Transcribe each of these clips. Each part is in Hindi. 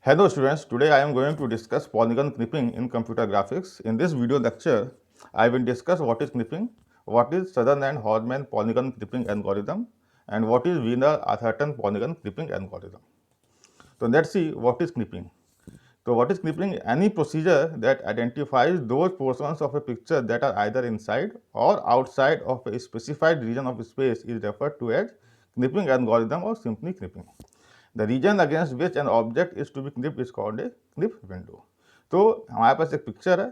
Hello students, today I am going to discuss polygon knipping in computer graphics. In this video lecture, I will discuss what is knipping, what is Sutherland Hodgman polygon knipping algorithm, and what is Wiener Atherton polygon knipping algorithm. So let's see what is knipping. So what is knipping? Any procedure that identifies those portions of a picture that are either inside or outside of a specified region of space is referred to as knipping algorithm or simply knipping. The region against which an object is to be knipped is called a knip window. तो हमारे पास एक पिक्चर है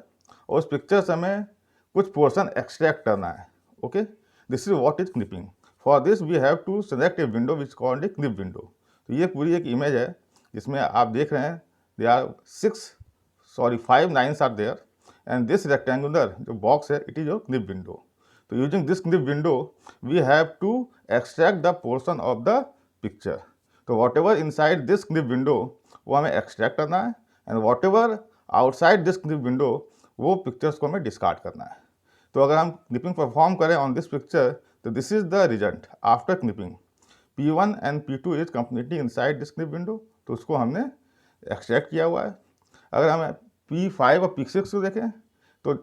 और उस पिक्चर से हमें कुछ पोर्शन एक्सट्रैक्ट करना है. Okay, this is what is clipping. For this we have to select a window which called a clip window. तो ये पूरी एक इमेज है जिसमें आप देख रहे हैं they are 5 lines are there and this rectangular जो बॉक्स है it is your clip window. तो using this clip window we have to extract the portion of the picture. तो whatever inside this clip window वो हमें एक्सट्रैक्ट करना है and whatever outside this clip window वो पिक्चर्स को हमें डिस्कार्ड करना है. तो अगर हम क्निपिंग परफॉर्म करें ऑन दिस पिक्चर तो this is the result after clipping. P1 and P2 is completely inside this clip window, तो उसको हमने एक्सट्रैक्ट किया हुआ है. अगर हम P5 और P6 को देखें तो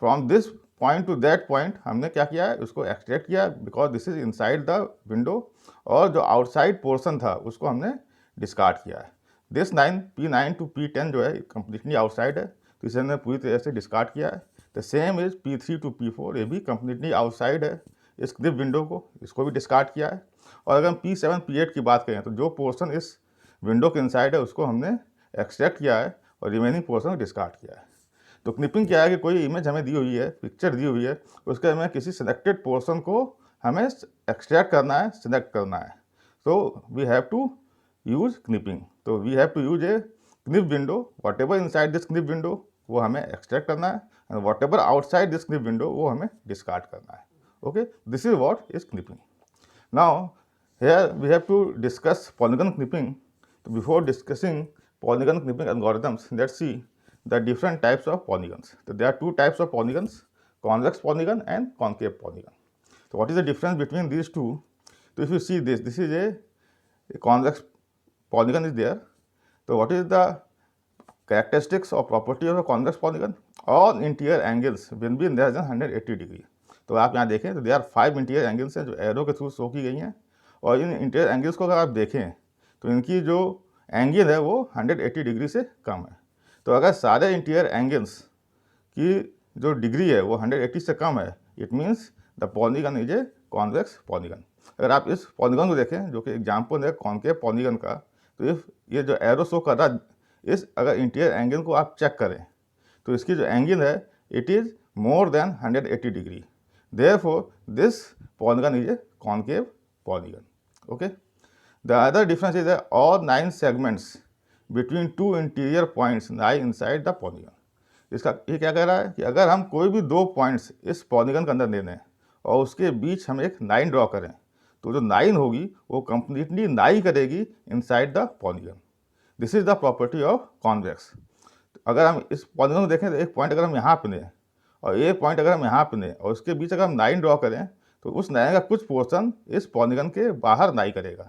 from this point two that point हमने क्या किया है, उसको एक्सट्रैक्ट किया because this is inside the window, और जो आउटसाइड पोर्शन था उसको हमने डिस्कार्ड किया है. दिस 9 P9 टू P10 जो है कम्प्लीटली आउटसाइड है, तो इसे हमने पूरी तरह से डिस्कार्ड किया है. The same is P3 to P4, ये भी कम्प्लीटली आउटसाइड है इस क्लिप विंडो को, इसको भी डिस्कार्ड किया है. और अगर हम P7 P8 की बात करें तो जो पोर्शन इस विंडो के इनसाइड है उसको हमने एक्सट्रैक्ट किया है और रिमेनिंग पोर्शन डिस्कार्ड किया है. तो क्निपिंग क्या है कि कोई इमेज हमें दी हुई है, पिक्चर दी हुई है, उसके हमें किसी सिलेक्टेड पोर्शन को हमें एक्सट्रैक्ट करना है, सिलेक्ट करना है. तो we have to use clipping. तो we have to use a clip window, whatever inside this clip window वो हमें एक्सट्रैक्ट करना है and whatever outside this clip window वो हमें डिस्कार्ड करना है. Okay, this is what is clipping. Now here we have to discuss polygon clipping. So before discussing polygon clipping algorithms, let's see the different types of polygons. So there are two types of polygons, convex polygon and concave polygon. So what is the difference between these two? So if you see this is a convex polygon is there. So what is the characteristics or property of a convex polygon? All interior angles will be less than 180 degree. तो आप यहाँ देखें तो there are 5 interior angles हैं जो एरो के थ्रू शो की गई हैं, और इन इंटीरियर एंगल्स को अगर आप देखें तो इनकी जो एंगल है वो 180 डिग्री से कम है. तो अगर सारे इंटीरियर एंगल्स की जो डिग्री है वो 180 से कम है, it means the polygon is a convex polygon. अगर आप इस पॉलीगन को देखें जो कि एग्जाम्पल है कॉन्केव पॉलीगन का, तो इफ ये जो एरो शो कर रहा इस अगर इंटीरियर एंगल को आप चेक करें तो इसकी जो एंगल है it is more than 180 degree. Therefore this polygon is a concave polygon. Okay, the other difference is that all 9 segments between two interior points lie inside the polygon. इसका ये क्या कह रहा है कि अगर हम कोई भी 2 पॉइंट्स इस पॉलीगन के अंदर ले लें और उसके बीच हम एक लाइन ड्रॉ करें तो जो लाइन होगी वो कंप्लीटली लाई करेगी inside the polygon. This is the property of convex. अगर हम इस पॉलीगन को देखें तो एक पॉइंट अगर हम यहाँ पे लें और एक पॉइंट अगर हम यहाँ पे लें और उसके बीच अगर हम लाइन ड्रॉ करें तो उस लाइन का कुछ पोर्शन इस पॉलीगन के बाहर लाई करेगा.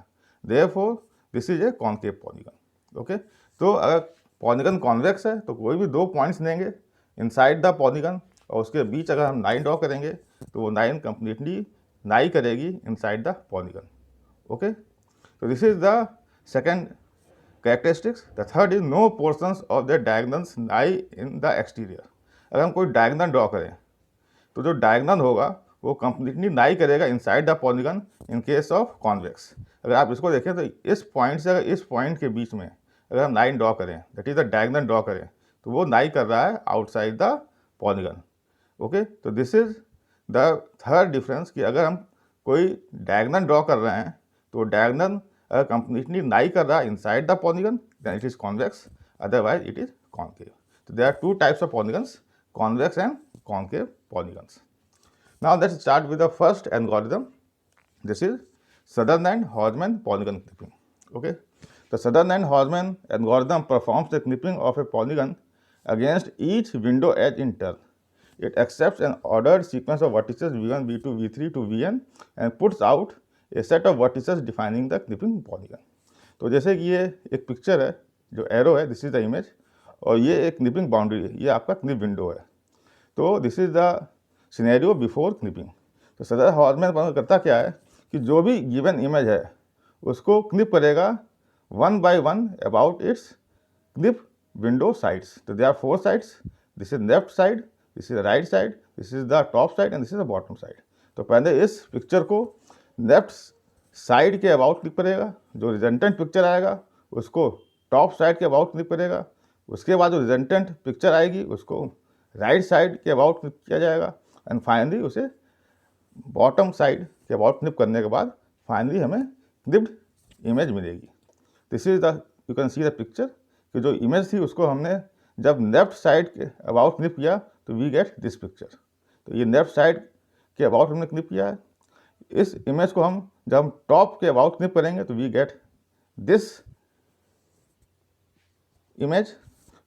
Therefore this is a concave polygon. Okay, तो अगर पॉलीगन कॉन्वेक्स है तो कोई भी 2 पॉइंट्स लेंगे इनसाइड द पॉलीगन और उसके बीच अगर हम लाइन ड्रॉ करेंगे तो वो लाइन कंप्लीटली लाई करेगी इनसाइड द पॉलीगन. ओके, तो this is the second characteristics. The third is no portions of the diagonals lie in the exterior. अगर हम कोई डायगोनल ड्रॉ करें तो जो डायगोनल होगा वो कंप्लीटली लाई करेगा inside the polygon in case of convex. अगर आप इसको देखें तो इस पॉइंट से अगर इस पॉइंट के बीच में अगर हम लाइन ड्रॉ करें that is the diagonal draw करें तो वो लाई कर रहा है आउटसाइड द पॉलीगन. ओके, तो this is the third difference कि अगर हम कोई डायगोनल ड्रॉ कर रहे हैं तो डायगोनल अगर कंप्लीटली लाई कर रहा है inside the polygon then it is convex, otherwise it is concave. तो there are 2 types of polygons, convex and concave polygons. Now let's start with the first algorithm. This is Sutherland-Hodgman polygon clipping. Okay, the Sutherland-Hodgman algorithm performs the clipping of a polygon against each window edge in turn. It accepts an ordered sequence of vertices v1, v2, v3 to vn and puts out a set of vertices defining the clipping polygon. तो जैसे कि ये एक पिक्चर है, जो एरो है, दिस इज़ द इमेज, और ये एक क्निपिंग बाउंड्री है, ये आपका क्निप विंडो है। तो this is the scenario before clipping. तो सदर हॉर्समैन करता क्या है कि जो भी गिवन इमेज है उसको क्निप करेगा one by one about its clip window sides. तो they are 4 sides, this is left side, this is right side, this is the top side and this is the bottom side. तो पहले इस पिक्चर को लेफ्ट साइड के अबाउट क्लिक करेगा, जो रिजल्टेंट पिक्चर आएगा उसको टॉप साइड के अबाउट क्लिक करेगा, उसके बाद जो रिजल्टेंट पिक्चर आएगी उसको राइट साइड के अबाउट क्लिक किया जाएगा एंड फाइनली उसे बॉटम साइड के अबाउट क्लिक करने के बाद फाइनली हमें क्लिप्ड इमेज मिलेगी। This is the, you can see the picture कि जो इमेज थी उसको हमने जब लेफ्ट साइड के अबाउट क्लिक किया तो वी गेट दिस पिक्चर। तो ये लेफ्ट साइड के अबाउट हमने क्लिक किया है। इस इमेज को हम जब टॉप के अबाउट क्लिक करेंगे तो वी गेट दिस इमेज।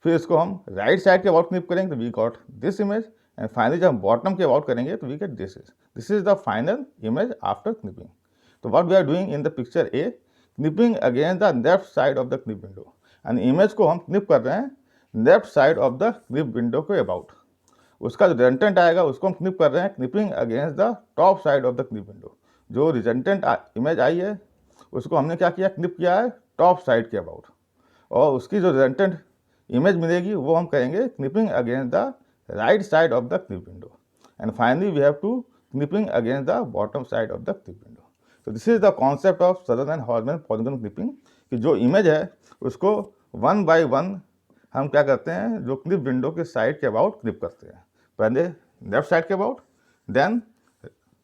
फिर इसको हम राइट साइड के अबाउट क्लिक करेंगे तो we got this image and finally जब हम बॉटम के अबाउट करेंगे तो we get this is the final image after clipping. तो what we are doing in the picture A, clipping against the left side of the clip window, and image को हम क्लिप कर रहे हैं left side of the clip window के अबाउट। उसका जो रिजल्टेंट आएगा उसको हम क्लिप कर रहे हैं clipping against the top side of the clip window. जो रिजल्टेंट इमेज आई है उसको हमने क्या किया, क्लिप किया है टॉप साइड के अबाउट, और उसकी जो रिजल्टेंट इमेज मिलेगी वो हम करेंगे clipping against the right side of the clip window and finally we have to clipping against the bottom side of the clip window. तो this is the concept of Sutherland हॉर्समैन पॉलीगन क्लिपिंग कि जो इमेज है उसको वन बाय वन हम क्या करते हैं, जो क्लिप विंडो के साइड के अबाउट क्लिप करते हैं। पहले लेफ्ट साइड के अबाउट, देन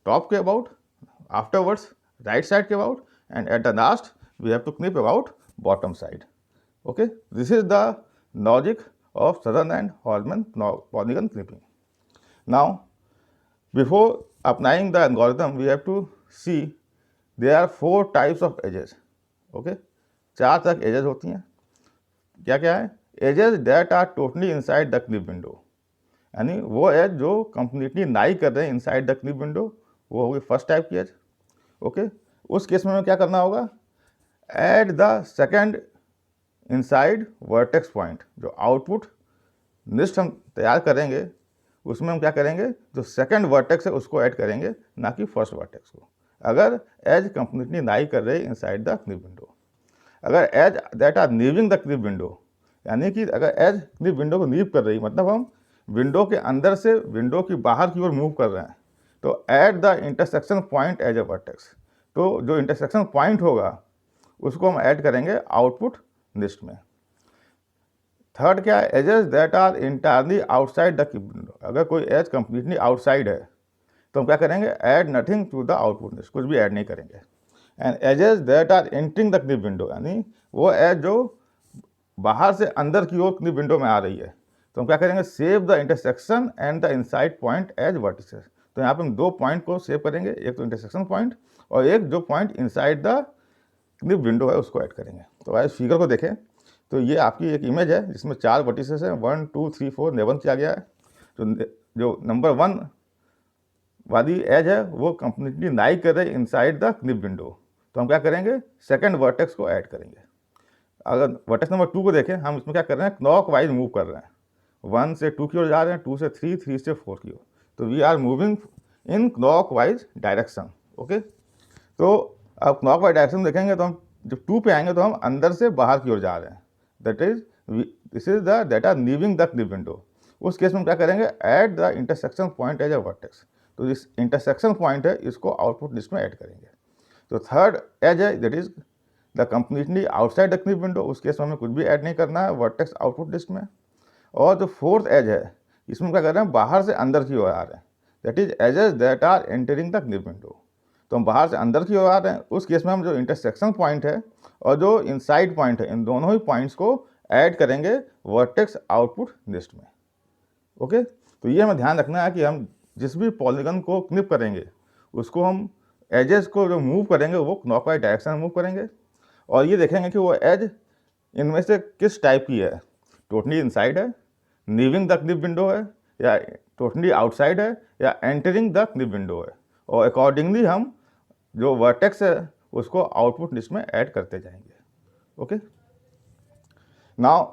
टॉप के अबाउट, आफ्टरवर्ड्स राइट साइड के about, and at the last we have to clip about bottom side. Okay, this is the logic of Southern and Hallman polygon clipping. Now, before applying the algorithm, we have to see there are 4 types of edges. Okay, 4 तक edges होती हैं। क्या क्या है? Edges that are totally inside the clip window, यानी वो edge जो completely lie कर रहे हैं inside the clip window, वो होगी फर्स्ट टाइप की edge. Okay, उस केस में हमें क्या करना होगा, add the second inside vertex point. जो आउटपुट लिस्ट हम तैयार करेंगे उसमें हम क्या करेंगे, जो सेकंड वर्टेक्स है उसको ऐड करेंगे, ना कि फर्स्ट वर्टेक्स को, अगर एज कंप्लीटली लाई कर रहे इनसाइड द क्लिप विंडो। अगर edge that are leaving the clip window, यानी कि अगर एज क्लिप विंडो को लीव कर रही, मतलब हम विंडो के अंदर से विंडो की बाहर की ओर मूव कर रहे हैं, तो at the intersection point as a vertex. तो जो इंटरसेक्शन पॉइंट होगा उसको हम ऐड करेंगे आउटपुट लिस्ट में। थर्ड क्या है, edges that are entirely outside the clip window. अगर कोई एज कंप्लीटली आउटसाइड है तो हम क्या करेंगे, add nothing to the output list, कुछ भी ऐड नहीं करेंगे। And edges that are entering the clip window, यानी वो एज जो बाहर से अंदर की ओर क्लिप विंडो में आ रही है, तो हम क्या करेंगे, save the intersection and the inside point as vertices. तो यहाँ पे हम 2 पॉइंट को सेव करेंगे, एक तो इंटरसेक्शन पॉइंट और एक जो point inside the clip window है उसको ऐड करेंगे। तो आज फिगर को देखें तो ये आपकी एक इमेज है जिसमें 4 वर्टिसेस हैं, 1 2 3 4 लेबल किया गया है। जो नंबर 1 वाली एज है वो कंप्लीटली लाई कर रहे इनसाइड द क्लिप विंडो, तो हम क्या करेंगे, सेकंड वर्टेक्स को ऐड करेंगे। अगर वर्टेक्स नंबर 2 को देखें, हम इसमें क्या कर रहे हैं, क्लॉक वाइज मूव कर रहे हैं, 1 से 2 की ओर जा रहे हैं, 2 से 3, 3 से 4 की ओर। तो we are moving in clockwise direction. Okay, तो अब क्लॉक वाइज डायरेक्शन देखेंगे तो हम जब 2 पे आएंगे तो हम अंदर से बाहर की ओर जा रहे हैं, that is this is the that are leaving the clip window. उस केस में हम क्या करेंगे, add the intersection point as a vertex. तो इस इंटरसेक्शन पॉइंट है इसको आउटपुट लिस्ट में ऐड करेंगे। तो थर्ड एज है that is the completely outside the clip window, उस केस में हमें कुछ भी ऐड नहीं करना है वर्टेक्स आउटपुट लिस्ट में। और जो फोर्थ एज है इसमें क्या कर रहे हैं, बाहर से अंदर की ओर आ रहे हैं, that is edges that are entering the clip window. तो हम बाहर से अंदर की ओर आ रहे हैं, उस केस में हम जो इंटरसेक्शन पॉइंट है और जो इनसाइड पॉइंट है, इन दोनों ही पॉइंट्स को ऐड करेंगे वर्टेक्स आउटपुट लिस्ट में। ओके, तो ये हमें ध्यान रखना है कि हम जिस भी पॉलीगन को क्लिप करेंगे उसको हम एजेस को जो मूव करेंगे वो क्लॉकवाइज डायरेक्शन में मूव करेंगे, और ये देखेंगे कि वो एज इनमें से किस टाइप की है, टोटली इनसाइड है, लीविंग द क्लिप विंडो है, या टोटली आउटसाइड है, या एंटरिंग द क्लिप विंडो है। और अकॉर्डिंगली हम जो वर्टेक्स है उसको आउटपुट लिस्ट में ऐड करते जाएंगे। Okay, now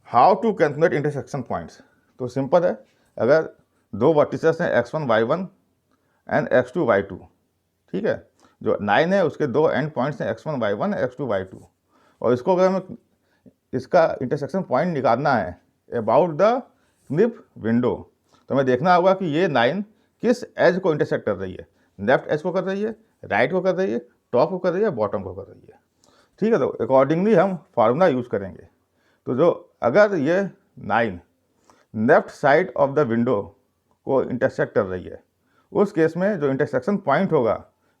how to calculate intersection points. तो सिंपल है, अगर दो वर्टिसेस हैं x1 y1 and x2 y2, ठीक है, जो 9 है उसके दो एंड पॉइंट्स हैं x1 y1 x2 y2, और इसको अगर हमें इसका इंटरसेक्शन पॉइंट निकालना है अबाउट द क्निप विंडो, तो हमें देखना होगा कि ये 9 किस एज को इंटरसेक्ट कर रही है, लेफ्ट एज को कर रही है, राइट को कर रही है, टॉप को कर रही है, बॉटम को कर रही है, ठीक है। तो अकॉर्डिंगली हम फार्मूला यूज़ करेंगे। तो जो अगर ये 9 left side of the window को इंटरसेक्ट कर रही है, उस केस में जो इंटरसेक्शन पॉइंट होगा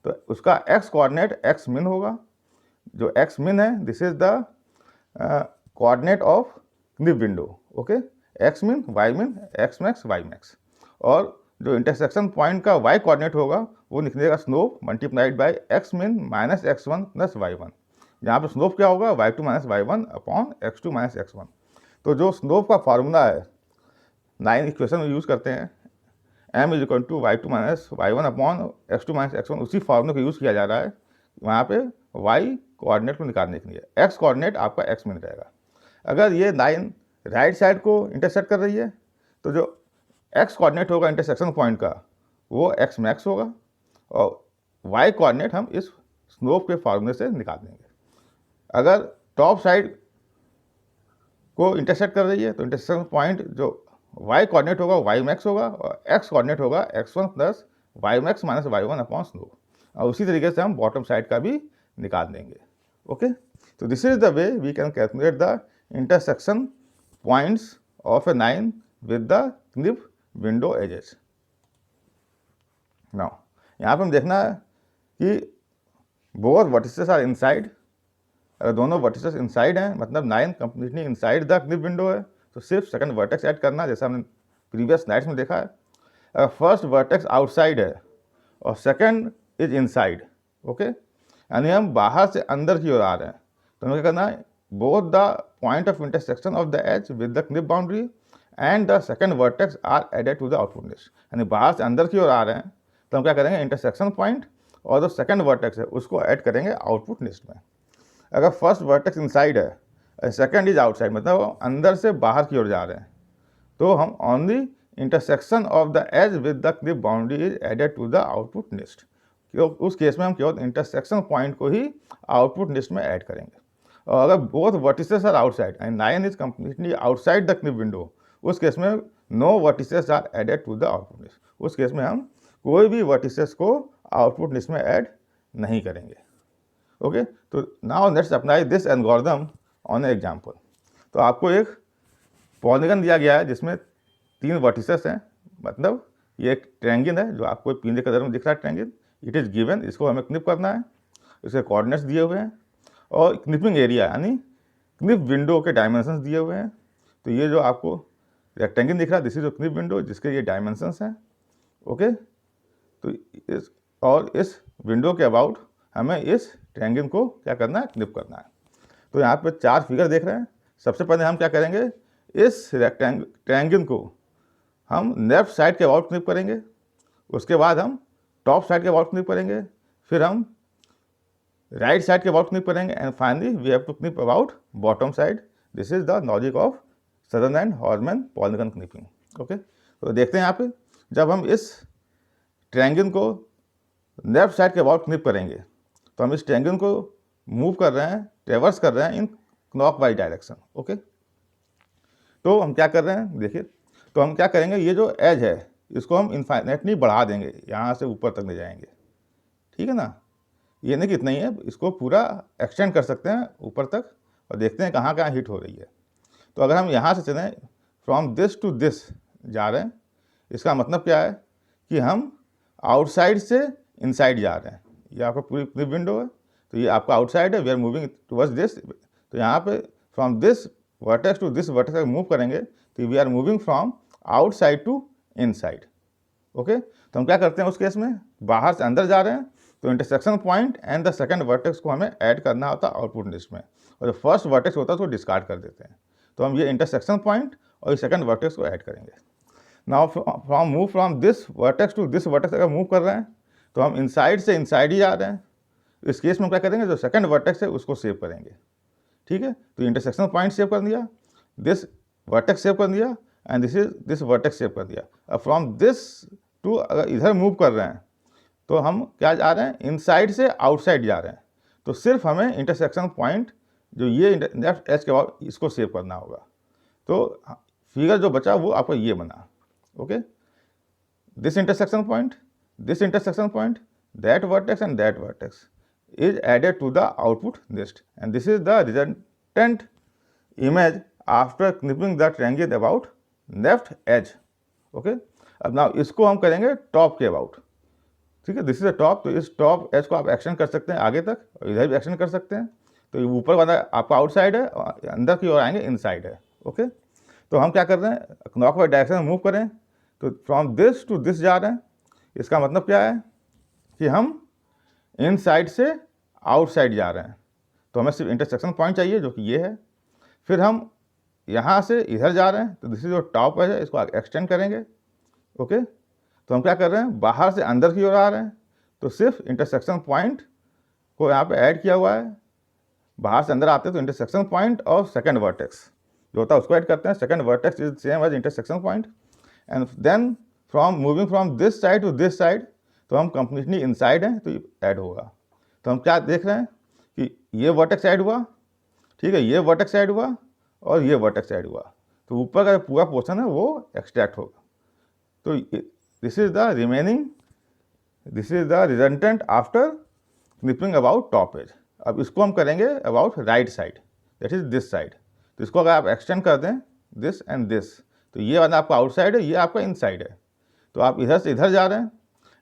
तो उसका एक्स कोऑर्डिनेट एक्स मिन होगा। जो एक्स मिन है this is the coordinate of clip window, okay, X min, Y min, X max, Y max. और जो इंटरसेक्शन पॉइंट का वाई कोऑर्डिनेट होगा वो निकलेगा slope multiplied by X min minus x1 plus y1। यहाँ पे स्लोप क्या होगा, y2 minus y1 upon x2 minus x1। तो जो स्लोप का फार्मूला है 9 इक्वेशन में यूज़ करते हैं, m is equal to y2 minus y1 upon x2 minus x1, उसी फार्मूले को यूज़ किया जा रहा है वहाँ पे y कोऑर्डिनेट को निकालने के लिए। x कोऑर्डिनेट आपका x मिल जाएगा। अगर ये 9 राइट साइड को इंटरसेक्ट कर रही है तो जो x कोऑर्डिनेट होगा इंटरसेक्शन पॉइंट का वो x मैक्स होगा, और y कोऑर्डिनेट हम इस स्लोप के फार्मूले से निकाल देंगे। अगर टॉप साइड को इंटरसेक्ट कर रही है तो इंटरसेक्शन पॉइंट जो y कोऑर्डिनेट होगा y मैक्स होगा, और x कोऑर्डिनेट होगा x1 plus y max minus y1 upon slope, और उसी तरीके से हम बॉटम साइड का भी निकाल देंगे। ओके, तो this is the way we can calculate the intersection points of a 9 with the clip window edges. Now यहाँ पे हम देखना है कि बोथ वर्टिसेस आर इनसाइड। अगर दोनों वर्टिसेस इनसाइड हैं मतलब 9 completely inside the clip window है, तो सिर्फ सेकंड वर्टेक्स ऐड करना, जैसा हमने प्रीवियस स्लाइड्स में देखा है। अगर फर्स्ट वर्टेक्स आउटसाइड है और सेकंड इज इनसाइड, ओके, यानी हम बाहर से अंदर की ओर आ रहे हैं, तो हमें क्या करना है, both the point of intersection of the edge with the clip boundary and the second vertex are added to the output list. यानी बाहर से अंदर की ओर आ रहे हैं तो हम क्या करेंगे, इंटरसेक्शन पॉइंट और जो सेकंड वर्टेक्स है उसको ऐड करेंगे आउटपुट लिस्ट में। अगर फर्स्ट वर्टेक्स इनसाइड है, सेकंड इज आउटसाइड, मतलब वो अंदर से बाहर की ओर जा रहे हैं, तो हम only intersection of the edge with the clip boundary is added to the output list. उस केस में हम केवल इंटरसेक्शन पॉइंट को ही आउटपुट लिस्ट में ऐड करेंगे। और अगर both vertices are outside and 9 is completely outside the clip window, उस केस में no vertices are added to the output list. उस केस में हम कोई भी वर्टिसेस को आउटपुट लिस्ट में ऐड नहीं करेंगे। ओके, तो now let's apply this algorithm on A example. तो आपको एक पॉलीगन दिया गया है जिसमें 3 वर्टिसेस हैं, मतलब ये एक ट्रायंगल है जो आपको पीले कलर में दिख रहा है ट्रायंगल, इट इज़ गिवन, इसको हमें क्निप करना है, इसके कोऑर्डिनेट्स दिए हुए हैं और क्निपिंग एरिया यानी क्निप विंडो के डायमेंशंस दिए हुए हैं। तो ये जो आपको रेक्टेंगल दिख रहा है दिस इज जो क्निप विंडो जिसके ये डायमेंशंस हैं। ओके, तो इस विंडो के अबाउट हमें इस ट्रायंगल को क्या करना है, क्निप करना है। तो यहाँ पे 4 फिगर देख रहे हैं। सबसे पहले हम क्या करेंगे, इस ट्रायंगल को हम लेफ्ट साइड के अबाउट क्निप करेंगे, उसके बाद हम टॉप साइड के अबाउट क्निप करेंगे, फिर हम राइट साइड के अबाउट क्निप करेंगे, and finally we have to clip about bottom side. This is the logic of Sutherland हॉर्जमैन पॉलीगन क्निपिंग। ओके, तो देखते हैं यहाँ पे जब हम इस ट्रायंगल को लेफ्ट साइड के अबाउट क्निप करेंगे तो हम इस ट्रायंगल को मूव कर रहे हैं, ट्रेवर्स कर रहे हैं इन क्लॉकवाइज डायरेक्शन। ओके, तो हम क्या कर रहे हैं देखिए, तो हम क्या करेंगे, ये जो एज है इसको हम इनफाइनेटली बढ़ा देंगे, यहाँ से ऊपर तक ले जाएंगे, ठीक है ना। ये नहीं कि इतना ही है, इसको पूरा एक्सटेंड कर सकते हैं ऊपर तक और देखते हैं कहाँ कहाँ हिट हो रही है। तो अगर हम यहाँ से चलें फ्रॉम दिस टू दिस जा रहे हैं, इसका मतलब क्या है कि हम आउटसाइड से इनसाइड जा रहे हैं। ये आपका पूरी क्निप विंडो है, तो ये आपका आउटसाइड है, we are moving towards this. तो यहाँ पे from this vertex to this vertex move करेंगे तो we are moving from outside to inside. Okay, तो हम क्या करते हैं उस केस में, बाहर से अंदर जा रहे हैं तो intersection point and the second vertex को हमें ऐड करना होता है आउटपुट लिस्ट में, और जो फर्स्ट वर्टेक्स होता है उसको डिस्कार्ड कर देते हैं। तो हम ये इंटरसेक्शन पॉइंट और सेकंड वर्टेक्स को ऐड करेंगे। Now from this vertex to this vertex अगर मूव कर रहे हैं तो हम इनसाइड से इनसाइड ही जा रहे हैं। इस केस में क्या करेंगे, जो सेकंड वर्टेक्स है उसको सेव करेंगे। ठीक है। तो इंटरसेक्शन पॉइंट सेव कर दिया, दिस वर्टेक्स सेव कर दिया एंड दिस वर्टेक्स सेव कर दिया। अब फ्रॉम दिस टू अगर इधर मूव कर रहे हैं तो हम क्या जा रहे हैं, इनसाइड से आउटसाइड जा रहे हैं। तो सिर्फ हमें इंटरसेक्शन पॉइंट जो ये लेफ्ट एज के बाद इसको सेव करना होगा। तो फिगर जो बचा वो आपका ये बना, okay. This intersection point, that vertex and that vertex is added to the output list and this is the resultant image after clipping the triangle about left edge, okay। अब ना इसको हम करेंगे टॉप के अबाउट, ठीक है। दिस इज द टॉप, तो इस टॉप एज को आप एक्सटेंड कर सकते हैं आगे तक और इधर भी एक्सटेंड कर सकते हैं। तो ऊपर वाला आपका आउटसाइड है और अंदर की ओर आएंगे इनसाइड है, ओके। तो हम क्या कर रहे हैं, क्लॉकवाइज डायरेक्शन में मूव करें तो फ्रॉम दिस टू दिस जा रहे हैं। इसका मतलब क्या है कि हम इनसाइड से आउटसाइड जा रहे हैं। तो हमें सिर्फ इंटरसेक्शन पॉइंट चाहिए जो कि ये है। फिर हम यहाँ से इधर जा रहे हैं तो दिस इज जो टॉप है इसको एक्सटेंड करेंगे, ओके। तो हम क्या कर रहे हैं, बाहर से अंदर की ओर आ रहे हैं। तो सिर्फ इंटरसेक्शन पॉइंट को यहाँ पे ऐड किया हुआ है। बाहर से अंदर आते हैं तो इंटरसेक्शन पॉइंट और सेकंड वर्टेक्स जो होता है उसको ऐड करते हैं। Second vertex is same as intersection point and then moving from this side to this side, तो हम कंप्लीटली इनसाइड हैं तो ये ऐड होगा। तो हम क्या देख रहे हैं कि ये वर्टेक्स ऐड हुआ, ठीक है, ये वर्टेक्स ऐड हुआ और ये वर्टेक्स ऐड हुआ। तो ऊपर का जो पूरा पोर्शन है वो एक्सट्रैक्ट होगा। तो this is the resultant after clipping about top edge. अब इसको हम करेंगे about right side, that is this side. तो इसको अगर आप एक्सटेंड कर दें दिस एंड दिस, तो ये वाला आपका आउटसाइड है, ये आपका इनसाइड है। तो आप इधर से इधर जा रहे हैं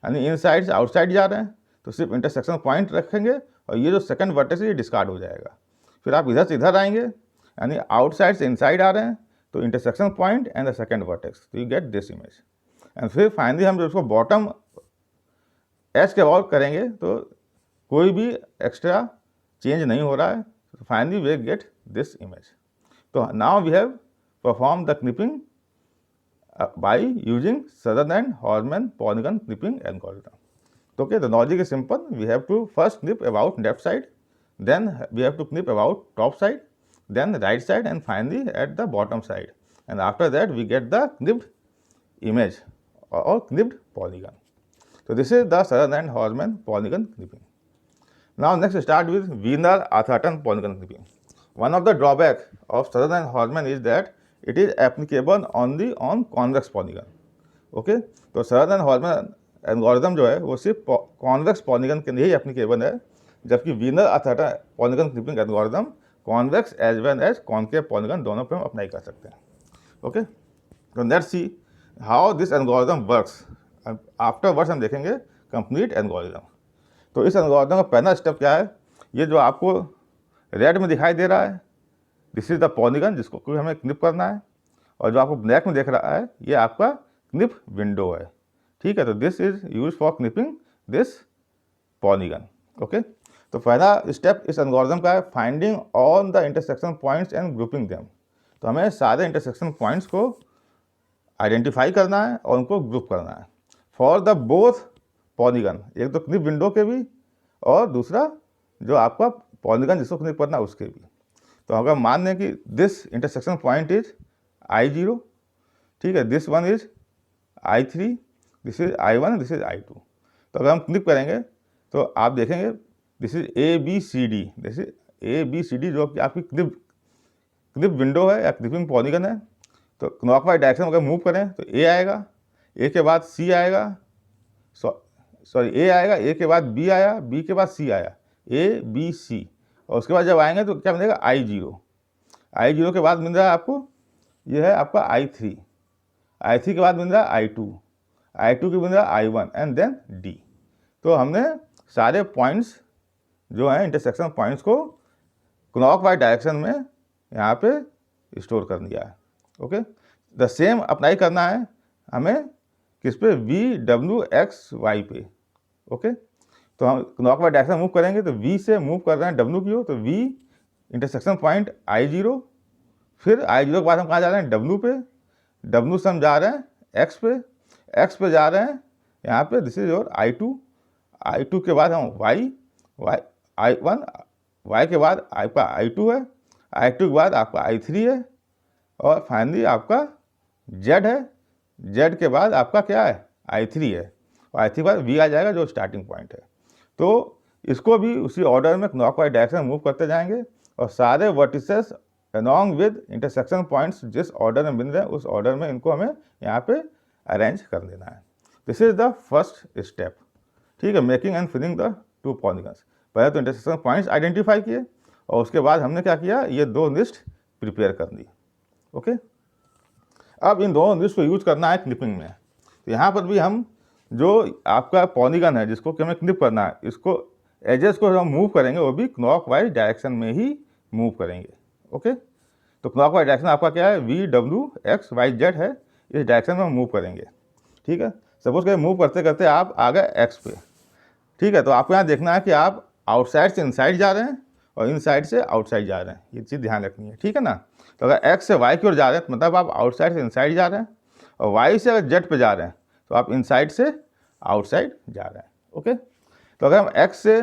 यानी इनसाइड से आउटसाइड जा रहे हैं, तो सिर्फ इंटरसेक्शन पॉइंट रखेंगे और ये जो सेकंड वर्टेक्स है ये डिस्कार्ड हो जाएगा। फिर आप इधर से इधर आएंगे यानी आउटसाइड से इनसाइड आ रहे हैं, तो intersection point and the second vertex, तो you get this image. And फिर फाइनली हम जो उसको बॉटम एज के अबाउट करेंगे तो कोई भी एक्स्ट्रा चेंज नहीं हो रहा है। Finally we get this image. तो now we have perform the clipping by using Sutherland Horman polygon clipping algorithm. Okay, the logic is simple. We have to first clip about left side, then we have to clip about top side, then the right side, and finally at the bottom side. And after that, we get the clipped image or clipped polygon. So this is the Sutherland Horman polygon clipping. Now next start with Wiener-Atherton polygon clipping. One of the drawbacks of Sutherland Horman is that it is applicable only on convex polygon, okay. तो Sutherland Horman एल्गोरिथम जो है वो सिर्फ कॉन्वेक्स पॉलीगन के लिए ही एप्लीकेबल है, जबकि Wiener-Atherton polygon clipping algorithm convex as well as concave polygon दोनों पे हम अप्लाई कर सकते हैं, ओके। तो let's see how this algorithm works. Afterwards हम देखेंगे कंप्लीट एल्गोरिथम। तो इस एल्गोरिथम का पहला स्टेप क्या है, ये जो आपको रेड में दिखाई दे रहा है दिस इज द पॉलीगन जिसको हमें क्लिप करना है, और जो आपको ब्लैक में देख रहा है ये आपका क्लिप विंडो है, ठीक है। तो this is use for clipping this polygon, okay. तो पहला स्टेप इस एल्गोरिथम का है finding all the intersection points and grouping them. तो हमें सारे इंटरसेक्शन पॉइंट्स को आइडेंटिफाई करना है और उनको ग्रुप करना है फॉर द बोथ पॉलीगन, एक तो क्लिप विंडो के भी और दूसरा जो आपका पॉलीगन जिसको क्लिप करना है उसके भी। तो अगर मान लें कि this intersection point is I0, ठीक है, this one is I3, this is I1, this is I2। तो अगर हम क्लिक करेंगे तो आप देखेंगे this is ABCD, this is ABCD जो कि आपकी क्लिप विंडो है या क्लिपिंग पॉलीगन है। तो क्लॉकवाइज डायरेक्शन अगर मूव करें तो A आएगा, A के बाद C आएगा, सॉरी A आएगा, A के बाद B आया, B के बाद C आया, ABC, और उसके बाद जब आएंगे तो क्या मिलेगा I0 के बाद मिल रहा है आपको, ये है आपका I3 के बाद मिल रहा है I2 के मिल रहा है I1 एंड देन D। तो हमने सारे पॉइंट्स जो हैं इंटरसेक्शन पॉइंट्स को क्लॉकवाइज डायरेक्शन में यहाँ पे स्टोर कर दिया है, ओके। द सेम अप्लाई करना है हमें किस पे, VWXY पे, ओके। तो हम क्लॉकवाइज डायरेक्शन मूव करेंगे तो V से मूव कर रहे हैं W की ओर, तो V इंटरसेक्शन पॉइंट I0, फिर I0 के बाद हम कहाँ जा रहे हैं W पे, W से हम जा रहे हैं X पे जा रहे हैं यहाँ पे, दिस इज योर I2 के बाद हम Y I1, Y के बाद आपका I2 है, I2 के बाद आपका I3 है और फाइनली आपका Z है, Z के बाद आपका क्या है I3 है और I3 के बाद V आ जाएगा जो स्टार्टिंग पॉइंट है। तो इसको भी उसी ऑर्डर में क्लॉकवाइज डायरेक्शन मूव करते जाएंगे और सारे vertices along with intersection points जिस ऑर्डर में मिल रहे हैं उस ऑर्डर में इनको हमें यहाँ पे अरेंज कर देना है। This is the first step, ठीक है, making and filling the two polygons. पहले तो इंटरसेक्शन पॉइंट्स आइडेंटिफाई किए और उसके बाद हमने क्या किया, ये दो लिस्ट प्रिपेयर कर दी। ओके, अब इन दोनों लिस्ट को यूज करना है क्लिपिंग में। तो यहाँ पर भी हम जो आपका पॉलीगन है जिसको कि हमें क्लिप करना है, इसको एजेस को हम मूव करेंगे वो भी क्लॉकवाइज डायरेक्शन में ही मूव करेंगे। ओके, तो क्लॉकवाइज डायरेक्शन आपका क्या है, VWXYZ है, इस डायरेक्शन में हम मूव करेंगे। ठीक है, सपोज करें मूव करते करते आप आ गए एक्स पे। ठीक है, तो आपको यहाँ देखना है कि आप आउटसाइड से इनसाइड जा रहे हैं और इनसाइड से आउटसाइड जा रहे हैं, ये चीज़ ध्यान रखनी है। ठीक है ना, तो अगर एक्स से वाई की ओर जा रहे हैं तो मतलब आप आउटसाइड से इनसाइड जा रहे हैं, और वाई से अगर जेड पे जा रहे हैं तो आप इनसाइड से आउटसाइड जा रहे हैं। ओके, तो अगर हम एक्स से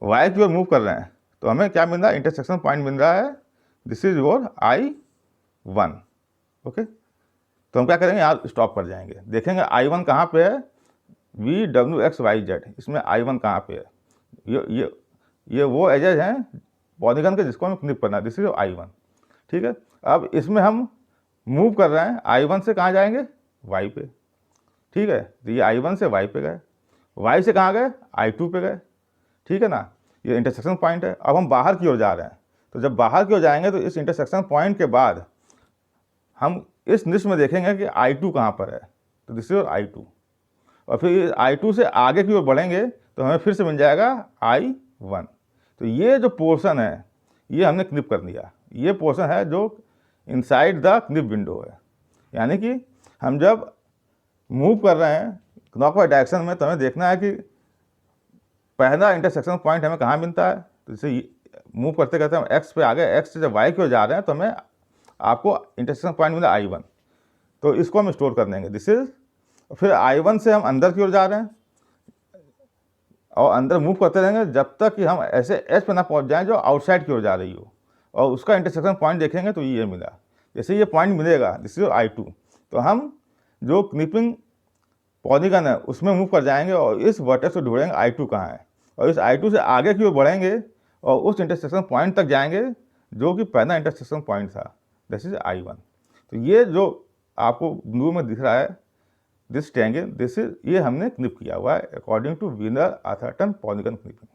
वाई की ओर मूव कर रहे हैं तो हमें क्या मिल रहा है, इंटरसेक्शन पॉइंट मिल रहा है, this is your I1। Okay, तो हम क्या करेंगे, यहाँ स्टॉप कर जाएंगे, देखेंगे I1 कहाँ पे है, VWXYZ, इसमें I1 कहाँ पे है। ये वो एजेज हैं पॉलीगन के जिसको हमें क्लिप करना है, दिस इज I1। ठीक है, अब इसमें हम मूव कर रहे हैं, I1 से कहाँ जाएंगे, Y पे। ठीक है, तो ये I1 से Y पे गए, Y से कहाँ गए, I2 पे गए। ठीक है ना, ये इंटरसेक्शन पॉइंट है। अब हम बाहर की ओर जा रहे हैं, तो जब बाहर की ओर जाएंगे तो इस इंटरसेक्शन पॉइंट के बाद हम इस लिस्ट में देखेंगे कि I2 कहाँ पर है, तो दिस इज I2। और फिर I2 से आगे की ओर बढ़ेंगे तो हमें फिर से मिल जाएगा I1। तो ये जो पोर्शन है ये हमने क्लिप कर दिया, ये पोर्शन है जो इनसाइड द क्लिप विंडो है। यानी कि हम जब मूव कर रहे हैं क्लॉकवाइज डायरेक्शन में तो हमें देखना है कि पहला इंटरसेक्शन पॉइंट हमें कहाँ मिलता है। तो जैसे मूव करते करते हम एक्स पे आ गए, एक्स से जब वाई की ओर जा रहे हैं तो हमें आपको इंटरसेक्शन पॉइंट मिला I1, तो इसको हम स्टोर कर देंगे, दिस इज। फिर I1 से हम अंदर की ओर जा रहे हैं और अंदर मूव करते रहेंगे जब तक कि हम ऐसे एच पे ना पहुंच जाएं जो आउटसाइड की ओर जा रही हो, और उसका इंटरसेक्शन पॉइंट देखेंगे तो ये मिला। जैसे ये पॉइंट मिलेगा, दिस इज I2, तो हम जो क्लिपिंग पॉलीगन है उसमें मूव कर जाएंगे और इस वर्टेक्स को ढूंढेंगे I2 कहाँ है, और इस I2 से आगे की ओर बढ़ेंगे और उस इंटरसेक्शन पॉइंट तक जाएंगे जो कि पहला इंटरसेक्शन पॉइंट था, दिस इज I1। तो ये जो आपको ब्लू में दिख रहा है दिस ट्रायंगल, दिस इज, ये हमने क्लिप किया हुआ है अकॉर्डिंग टू व्हीलर-अथर्टन पॉलीगन क्लिपिंग।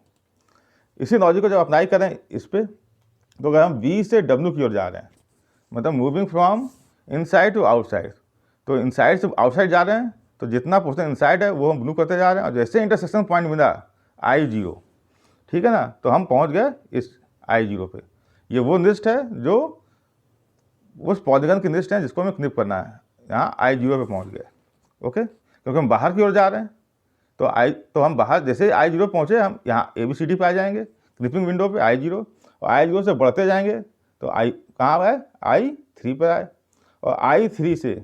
इसी लॉजिक को जब अप्लाई करें इस पर, तो अगर हम V से W की ओर जा रहे हैं, मतलब moving from inside to outside, तो इनसाइड से आउटसाइड जा रहे हैं तो जितना पोर्शन इनसाइड है वो हम ब्लू करते जा रहे हैं, और जैसे इंटरसेक्शन पॉइंट मिला I0, ठीक है ना, तो हम पहुंच गए इस I0 पे। ये वो लिस्ट है जो उस पॉलीगन की लिस्ट है जिसको हमें क्लिप करना है, यहाँ I0 पे पहुंच गए। ओके, क्योंकि हम बाहर की ओर जा रहे हैं तो हम बाहर जैसे I0 पहुंचे हम यहाँ ABCD पे आ जाएंगे, क्लिपिंग विंडो पे I0, और I0 से बढ़ते जाएंगे तो कहाँ आए, I3 पर आए, और I3 से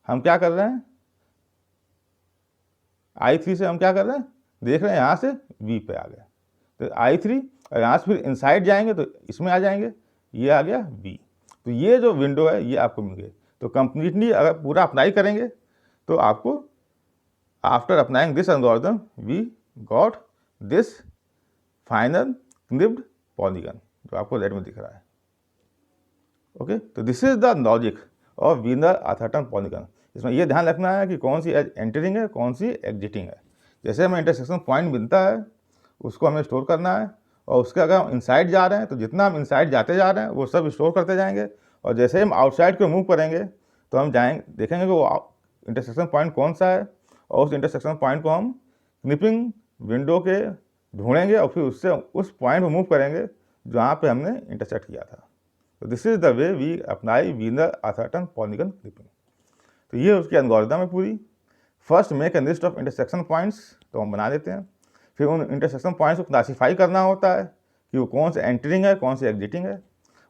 हम क्या कर रहे हैं, I3 से हम क्या कर रहे हैं, देख रहे हैं यहाँ से V पे आ गए, तो I3, और यहाँ से फिर इनसाइड जाएंगे तो इसमें आ जाएंगे, ये आ गया V। तो ये जो विंडो है ये आपको मिल गई। तो कंप्लीटली अगर पूरा अप्लाई करेंगे तो आपको after applying this algorithm we got this final clipped polygon जो आपको रेड में दिख रहा है। ओके, तो this is the logic of Weiler Atherton polygon. इसमें यह ध्यान रखना है कि कौन सी एज एंटरिंग है, कौन सी एग्जिटिंग है। जैसे हमें इंटरसेक्शन पॉइंट मिलता है उसको हमें स्टोर करना है, और उसके अगर हम इनसाइड जा रहे हैं तो जितना हम इनसाइड जाते जा रहे हैं वो सब स्टोर करते जाएंगे, और जैसे हम आउटसाइड को मूव करेंगे तो हम जाएंगे देखेंगे कि वो इंटरसेक्शन पॉइंट कौन सा है, और उस इंटरसेक्शन पॉइंट को हम क्लिपिंग विंडो के ढूंढेंगे और फिर उससे उस पॉइंट को मूव करेंगे जहाँ पे हमने इंटरसेक्ट किया था। तो this is the way we apply Weiler Atherton polygon clipping. तो ये उसकी एल्गोरिथम है पूरी। First make a list of intersection points, तो हम बना देते हैं। फिर उन इंटरसेक्शन पॉइंट्स को क्लासीफाई करना होता है कि वो कौन से एंटरिंग है, कौन से एग्जिटिंग है।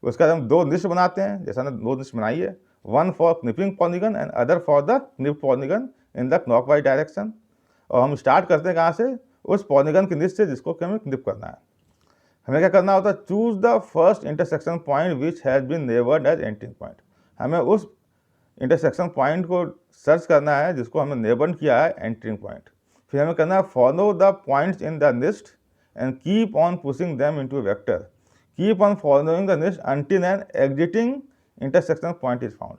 उसके बाद हम दो लिस्ट बनाते हैं, जैसा हमने दो लिस्ट बनाई है, one for clipping polygon and other for the clip polygon in the clockwise direction. और हम स्टार्ट करते हैं कहाँ से, उस पॉलीगन की लिस्ट से जिसको कि हमें क्लिप करना है। हमें क्या करना होता है, choose the first intersection point which has been neighboured edge entering point. हमें उस इंटरसेक्शन पॉइंट को सर्च करना है जिसको हमने नेबर किया है एंट्रिंग पॉइंट। फिर हमें करना है follow the points in the list and keep on pushing them into vector, keep on following the list until an exiting intersection point is found.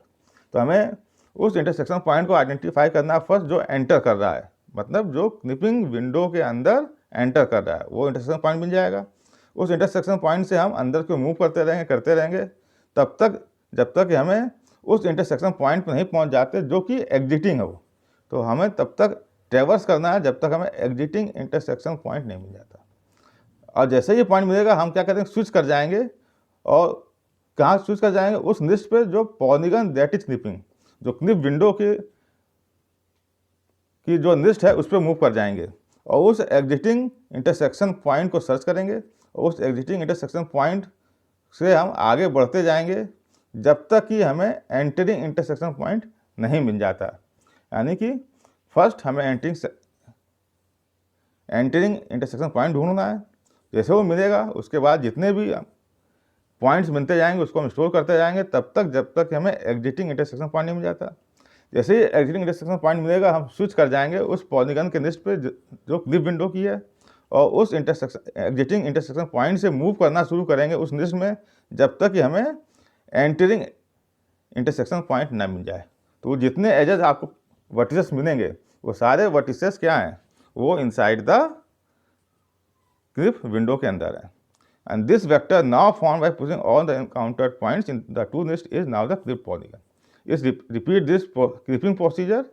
तो हमें उस इंटरसेक्शन पॉइंट को आइडेंटिफाई करना है फर्स्ट, जो एंटर कर रहा है, मतलब जो क्निपिंग विंडो के अंदर एंटर कर रहा है वो इंटरसेक्शन पॉइंट मिल जाएगा। उस इंटरसेक्शन पॉइंट से हम अंदर को मूव करते रहेंगे तब तक जब तक कि हमें उस इंटरसेक्शन पॉइंट पर नहीं पहुंच जाते जो कि एग्जिटिंग है वो। तो हमें तब तक ट्रेवर्स करना है जब तक हमें एग्जिटिंग इंटरसेक्शन पॉइंट नहीं मिल जाता। और जैसे ही पॉइंट मिलेगा हम क्या करेंगे, स्विच कर जाएंगे। और कहाँ स्विच कर जाएंगे, उस लिस्ट पे जो पॉलीगन दैट इज क्निपिंग, जो क्निप विंडो की जो लिस्ट है उस पर मूव कर जाएंगे और उस एग्जिटिंग इंटरसेक्शन पॉइंट को सर्च करेंगे। और उस एग्जिटिंग इंटरसेक्शन पॉइंट से हम आगे बढ़ते जाएंगे जब तक कि हमें एंटरिंग इंटरसेक्शन पॉइंट नहीं मिल जाता। यानी कि फर्स्ट हमें एंटरिंग इंटरसेक्शन पॉइंट ढूंढना है। जैसे वो मिलेगा उसके बाद जितने भी पॉइंट्स मिलते जाएंगे उसको हम स्टोर करते जाएंगे तब तक जब तक हमें एग्जिटिंग इंटरसेक्शन पॉइंट नहीं मिल जाता। जैसे ही एग्जिटिंग इंटरसेक्शन पॉइंट मिलेगा हम स्विच कर जाएंगे उस पॉलीगन के लिस्ट पे जो क्लिप विंडो की है और उस एग्जिटिंग इंटरसेक्शन पॉइंट से मूव करना शुरू करेंगे उस लिस्ट में जब तक कि हमें एंटरिंग इंटरसेक्शन पॉइंट ना मिल जाए। तो जितने एजेस आपको वर्टिसेस मिलेंगे वो सारे वर्टिसेस क्या हैं, वो इनसाइड द क्लिप विंडो के अंदर है। And this vector now found by pushing all the encountered points in the to list is now the clip polygon. इस repeat this clipping procedure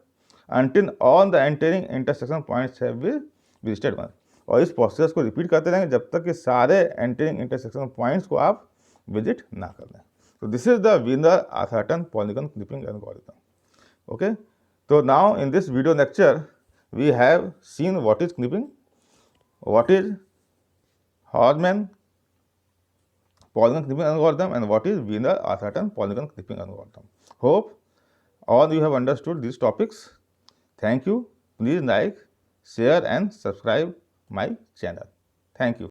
until all the entering intersection points have been visited once। और इस प्रोसेस को रिपीट करते रहेंगे जब तक कि सारे एंटरिंग इंटरसेक्शन पॉइंट्स को आप विजिट ना कर लें। तो this is the Wiener-Atherton polygon clipping algorithm। Okay, तो now in this video lecture we have seen what is clipping, what is Hodgman polygon clipping algorithm and what is Wiener-Atherton polygon clipping algorithm। Hope all you have understood these topics। Thank you. Please like, share and subscribe my channel। Thank you।